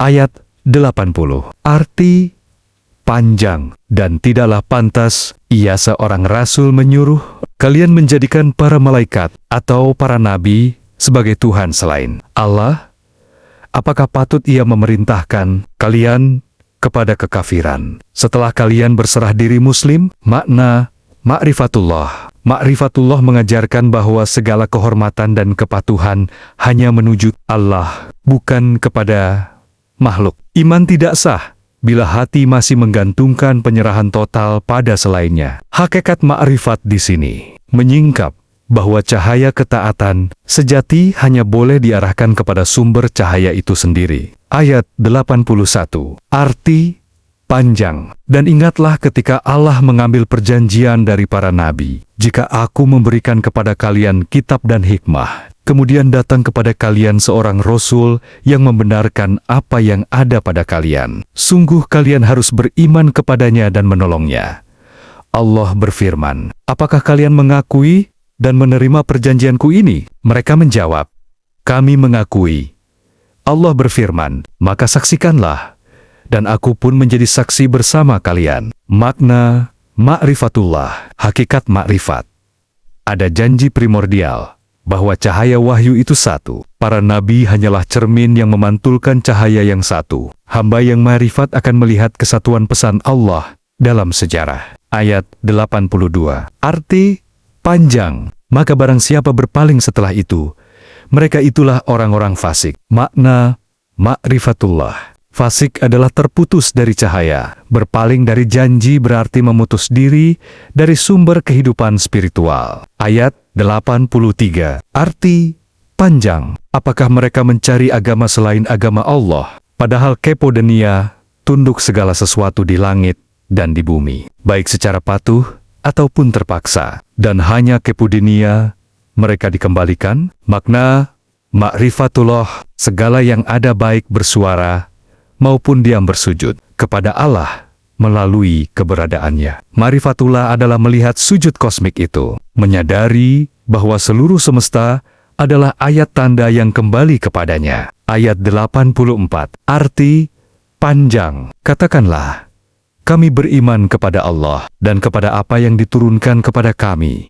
Ayat 80. Arti panjang, dan tidaklah pantas ia seorang rasul menyuruh kalian menjadikan para malaikat atau para nabi sebagai Tuhan selain Allah. Apakah patut ia memerintahkan kalian kepada kekafiran setelah kalian berserah diri muslim? Makna Ma'rifatullah. Ma'rifatullah mengajarkan bahwa segala kehormatan dan kepatuhan hanya menuju Allah, bukan kepada makhluk. Iman tidak sah bila hati masih menggantungkan penyerahan total pada selainnya. Hakikat ma'rifat di sini menyingkap bahwa cahaya ketaatan sejati hanya boleh diarahkan kepada sumber cahaya itu sendiri. Ayat 81. Arti panjang. Dan ingatlah ketika Allah mengambil perjanjian dari para nabi, jika aku memberikan kepada kalian kitab dan hikmah, kemudian datang kepada kalian seorang rasul yang membenarkan apa yang ada pada kalian, sungguh kalian harus beriman kepadanya dan menolongnya. Allah berfirman, apakah kalian mengakui dan menerima perjanjianku ini? Mereka menjawab, kami mengakui. Allah berfirman, maka saksikanlah, dan aku pun menjadi saksi bersama kalian. Makna Ma'rifatullah, hakikat ma'rifat. Ada janji primordial bahwa cahaya wahyu itu satu. Para nabi hanyalah cermin yang memantulkan cahaya yang satu. Hamba yang ma'rifat akan melihat kesatuan pesan Allah dalam sejarah. Ayat 82. Arti panjang. Maka barang siapa berpaling setelah itu, mereka itulah orang-orang fasik. Makna Ma'rifatullah. Fasik adalah terputus dari cahaya. Berpaling dari janji berarti memutus diri dari sumber kehidupan spiritual. Ayat 83. Arti panjang. Apakah mereka mencari agama selain agama Allah? Padahal kepodenia tunduk segala sesuatu di langit dan di bumi, baik secara patuh ataupun terpaksa. Dan hanya kepodenia mereka dikembalikan. Makna Ma'rifatullah, segala yang ada baik bersuara maupun diam bersujud kepada Allah melalui keberadaannya. Ma'rifatullah adalah melihat sujud kosmik itu, menyadari bahwa seluruh semesta adalah ayat tanda yang kembali kepadanya. Ayat 84. Arti panjang. Katakanlah, kami beriman kepada Allah dan kepada apa yang diturunkan kepada kami,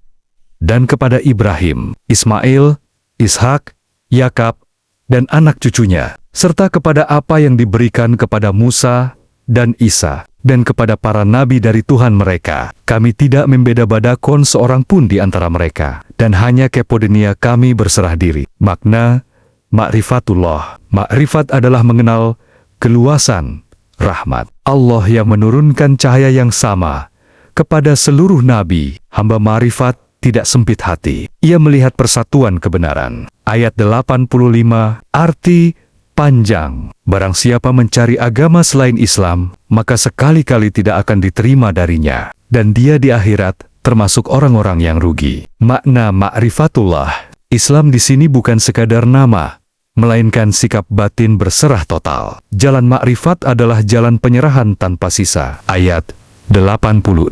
dan kepada Ibrahim, Ismail, Ishak, Yakub, dan anak cucunya, serta kepada apa yang diberikan kepada Musa dan Isa, dan kepada para nabi dari Tuhan mereka. Kami tidak membeda-bedakan seorang pun di antara mereka, dan hanya kepodenia kami berserah diri. Makna Ma'rifatullah. Ma'rifat adalah mengenal keluasan rahmat Allah yang menurunkan cahaya yang sama kepada seluruh nabi. Hamba ma'rifat tidak sempit hati. Ia melihat persatuan kebenaran. Ayat 85. Arti panjang. Barang siapa mencari agama selain Islam, maka sekali-kali tidak akan diterima darinya, dan dia di akhirat termasuk orang-orang yang rugi. Makna Ma'rifatullah. Islam di sini bukan sekadar nama, melainkan sikap batin berserah total. Jalan ma'rifat adalah jalan penyerahan tanpa sisa. Ayat 86.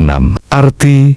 Arti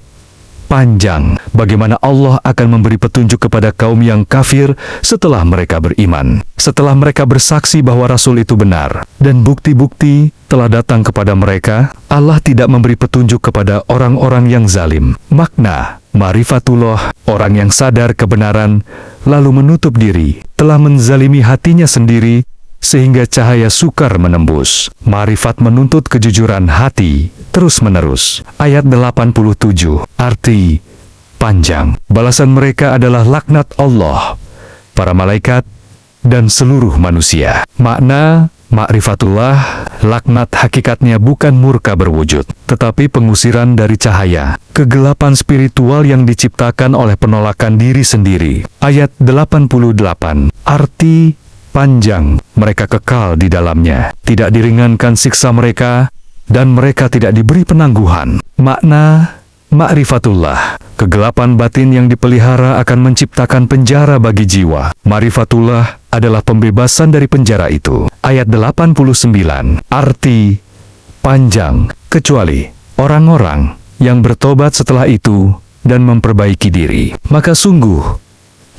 panjang. Bagaimana Allah akan memberi petunjuk kepada kaum yang kafir setelah mereka beriman, setelah mereka bersaksi bahwa Rasul itu benar, dan bukti-bukti telah datang kepada mereka. Allah tidak memberi petunjuk kepada orang-orang yang zalim. Makna Ma'rifatullah, orang yang sadar kebenaran lalu menutup diri, telah menzalimi hatinya sendiri sehingga cahaya sukar menembus. Ma'rifat menuntut kejujuran hati terus-menerus. Ayat 87. Arti panjang. Balasan mereka adalah laknat Allah, para malaikat, dan seluruh manusia. Makna Ma'rifatullah, laknat hakikatnya bukan murka berwujud, tetapi pengusiran dari cahaya, kegelapan spiritual yang diciptakan oleh penolakan diri sendiri. Ayat 88. Arti panjang. Mereka kekal di dalamnya, tidak diringankan siksa mereka, dan mereka tidak diberi penangguhan. Makna Ma'rifatullah, kegelapan batin yang dipelihara akan menciptakan penjara bagi jiwa. Ma'rifatullah adalah pembebasan dari penjara itu. Ayat 89. Arti panjang. Kecuali orang-orang yang bertobat setelah itu dan memperbaiki diri, maka sungguh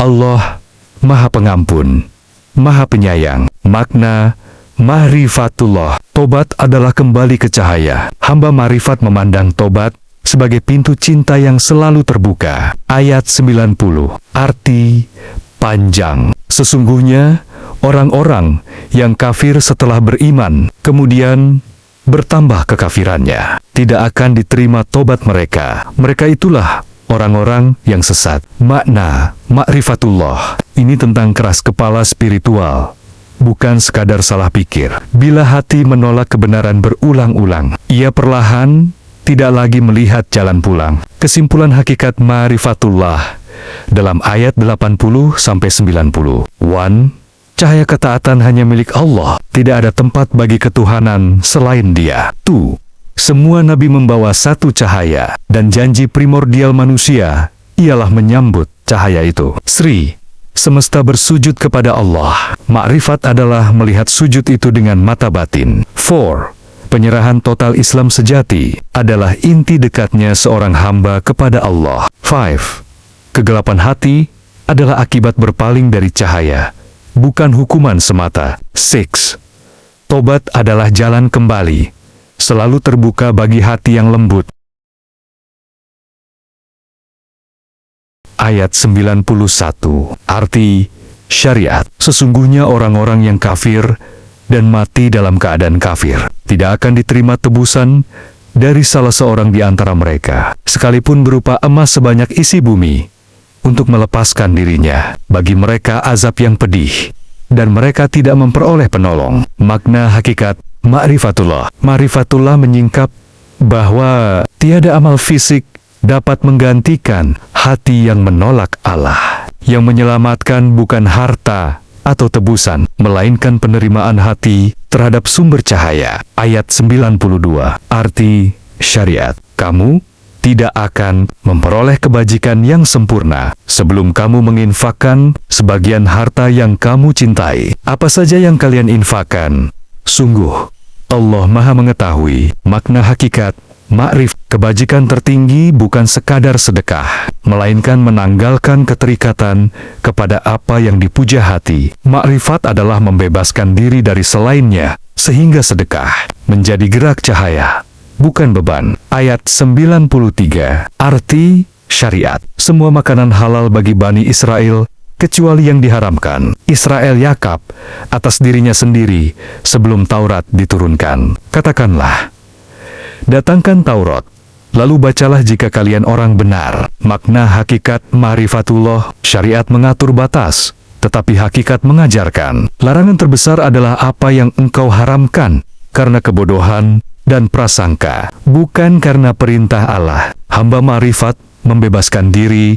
Allah Maha Pengampun, Maha Penyayang. Makna Ma'rifatullah. Tobat adalah kembali ke cahaya. Hamba ma'rifat memandang tobat sebagai pintu cinta yang selalu terbuka. Ayat 90. Arti panjang. Sesungguhnya orang-orang yang kafir setelah beriman, kemudian bertambah kekafirannya, tidak akan diterima tobat mereka. Mereka itulah orang-orang yang sesat. Makna ma'rifatullah ini tentang keras kepala spiritual, bukan sekadar salah pikir. Bila hati menolak kebenaran berulang-ulang, ia perlahan tidak lagi melihat jalan pulang. Kesimpulan hakikat ma'rifatullah dalam ayat 80-90. 1. Cahaya ketaatan hanya milik Allah. Tidak ada tempat bagi ketuhanan selain Dia. 2. Semua nabi membawa satu cahaya, dan janji primordial manusia ialah menyambut cahaya itu. 3. Semesta bersujud kepada Allah. Ma'rifat adalah melihat sujud itu dengan mata batin. 4. Penyerahan total Islam sejati adalah inti dekatnya seorang hamba kepada Allah. 5. Kegelapan hati adalah akibat berpaling dari cahaya, bukan hukuman semata. 6. Tobat adalah jalan kembali, selalu terbuka bagi hati yang lembut. Ayat 91. Arti syariat. Sesungguhnya orang-orang yang kafir dan mati dalam keadaan kafir tidak akan diterima tebusan dari salah seorang di antara mereka, sekalipun berupa emas sebanyak isi bumi, untuk melepaskan dirinya. Bagi mereka azab yang pedih, dan mereka tidak memperoleh penolong. Makna hakikat ma'rifatullah. Ma'rifatullah menyingkap bahwa tiada amal fisik dapat menggantikan hati yang menolak Allah. Yang menyelamatkan bukan harta atau tebusan, melainkan penerimaan hati terhadap sumber cahaya. Ayat 92. Arti syariat. Kamu tidak akan memperoleh kebajikan yang sempurna sebelum kamu menginfakkan sebagian harta yang kamu cintai. Apa saja yang kalian infakkan, sungguh Allah Maha mengetahui. Makna hakikat ma'rif. Kebajikan tertinggi bukan sekadar sedekah, melainkan menanggalkan keterikatan kepada apa yang dipuja hati. Ma'rifat adalah membebaskan diri dari selainnya, sehingga sedekah menjadi gerak cahaya, bukan beban. Ayat 93. Arti syariat. Semua makanan halal bagi Bani Israel, kecuali yang diharamkan Israel Yakub atas dirinya sendiri sebelum Taurat diturunkan. Katakanlah, datangkan Taurat, lalu bacalah jika kalian orang benar. Makna hakikat ma'rifatullah. Syariat mengatur batas, tetapi hakikat mengajarkan. Larangan terbesar adalah apa yang engkau haramkan karena kebodohan dan prasangka, bukan karena perintah Allah. Hamba ma'rifat membebaskan diri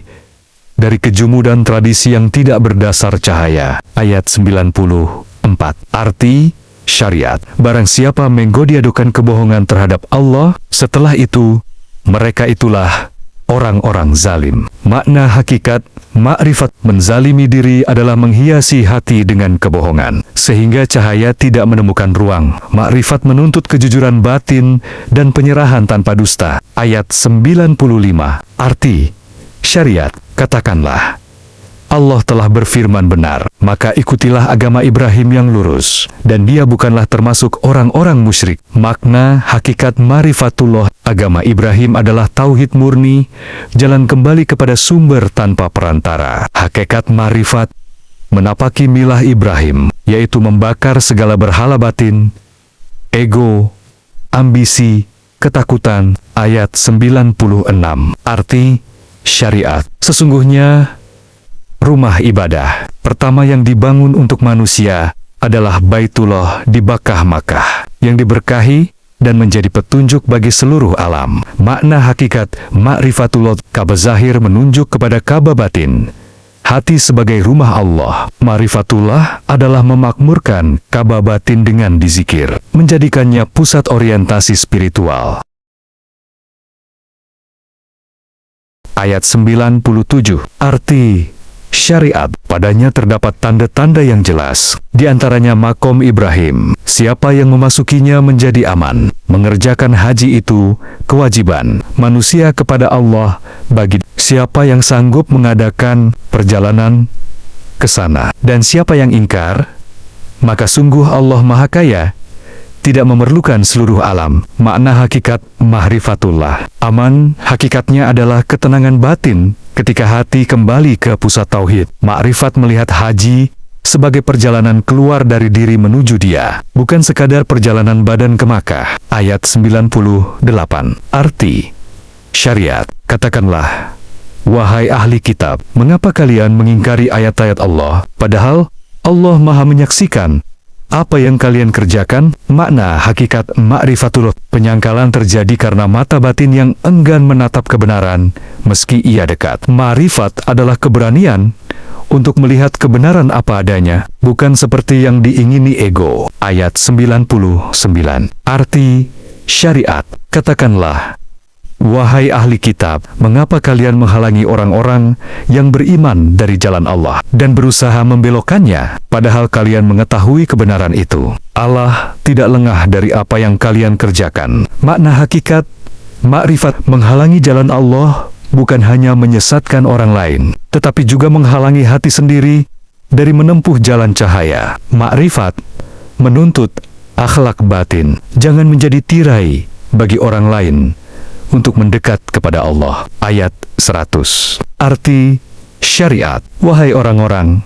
dari kejumudan tradisi yang tidak berdasar cahaya. Ayat 94. Arti syariat. Barang siapa menggoda-godakan kebohongan terhadap Allah, setelah itu mereka itulah orang-orang zalim. Makna hakikat ma'rifat. Menzalimi diri adalah menghiasi hati dengan kebohongan, sehingga cahaya tidak menemukan ruang. Ma'rifat menuntut kejujuran batin dan penyerahan tanpa dusta. Ayat 95. Arti syariat. Katakanlah, Allah telah berfirman benar, maka ikutilah agama Ibrahim yang lurus, dan dia bukanlah termasuk orang-orang musyrik. Makna hakikat ma'rifatullah. Agama Ibrahim adalah tauhid murni, jalan kembali kepada sumber tanpa perantara. Hakikat ma'rifat menapaki milah Ibrahim, yaitu membakar segala berhala batin, ego, ambisi, ketakutan. Ayat 96. Arti syariat. Sesungguhnya rumah ibadah pertama yang dibangun untuk manusia adalah Baitullah di Makkah, yang diberkahi dan menjadi petunjuk bagi seluruh alam. Makna hakikat ma'rifatullah. Ka'bah zahir menunjuk kepada Ka'bah batin, hati sebagai rumah Allah. Ma'rifatullah adalah memakmurkan Ka'bah batin dengan dizikir, menjadikannya pusat orientasi spiritual. Ayat 97. Arti syariat. Padanya terdapat tanda-tanda yang jelas, di antaranya makom Ibrahim. Siapa yang memasukinya menjadi aman. Mengerjakan haji itu kewajiban manusia kepada Allah bagi siapa yang sanggup mengadakan perjalanan ke sana. Dan siapa yang ingkar maka sungguh Allah Maha Kaya, tidak memerlukan seluruh alam. Makna hakikat ma'rifatullah. Aman, hakikatnya adalah ketenangan batin ketika hati kembali ke pusat tauhid. Ma'rifat melihat haji sebagai perjalanan keluar dari diri menuju Dia, bukan sekadar perjalanan badan ke Makkah. Ayat 98. Arti syariat. Katakanlah, wahai ahli kitab, mengapa kalian mengingkari ayat-ayat Allah, padahal Allah Maha menyaksikan apa yang kalian kerjakan? Makna hakikat ma'rifatullah. Penyangkalan terjadi karena mata batin yang enggan menatap kebenaran meski ia dekat. Ma'rifat adalah keberanian untuk melihat kebenaran apa adanya, bukan seperti yang diingini ego. Ayat 99. Arti syariat. Katakanlah, wahai ahli kitab, mengapa kalian menghalangi orang-orang yang beriman dari jalan Allah dan berusaha membelokkannya, padahal kalian mengetahui kebenaran itu? Allah tidak lengah dari apa yang kalian kerjakan. Makna hakikat ma'rifat menghalangi jalan Allah bukan hanya menyesatkan orang lain, tetapi juga menghalangi hati sendiri dari menempuh jalan cahaya. Ma'rifat menuntut akhlak batin, jangan menjadi tirai bagi orang lain untuk mendekat kepada Allah. Ayat 100. Arti syariat. Wahai orang-orang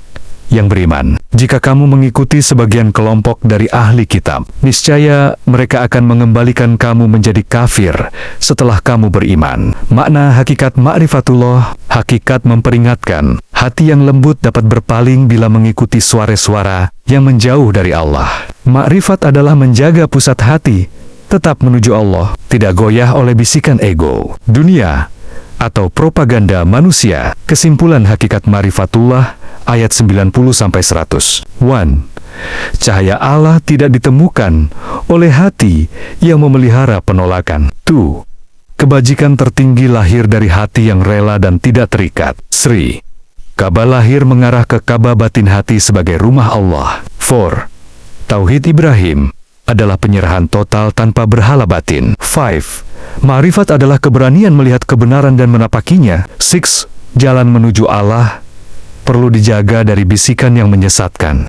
yang beriman, jika kamu mengikuti sebagian kelompok dari ahli kitab, niscaya mereka akan mengembalikan kamu menjadi kafir setelah kamu beriman. Makna hakikat ma'rifatullah, hakikat memperingatkan, hati yang lembut dapat berpaling bila mengikuti suara-suara yang menjauh dari Allah. Ma'rifat adalah menjaga pusat hati tetap menuju Allah, tidak goyah oleh bisikan ego, dunia, atau propaganda manusia. Kesimpulan hakikat ma'rifatullah, ayat 90-100. 1. Cahaya Allah tidak ditemukan oleh hati yang memelihara penolakan. 2. Kebajikan tertinggi lahir dari hati yang rela dan tidak terikat. 3. Ka'bah lahir mengarah ke Ka'bah batin hati sebagai rumah Allah. 4. Tauhid Ibrahim adalah penyerahan total tanpa berhala batin. 5. Ma'rifat adalah keberanian melihat kebenaran dan menapakinya. 6. Jalan menuju Allah perlu dijaga dari bisikan yang menyesatkan.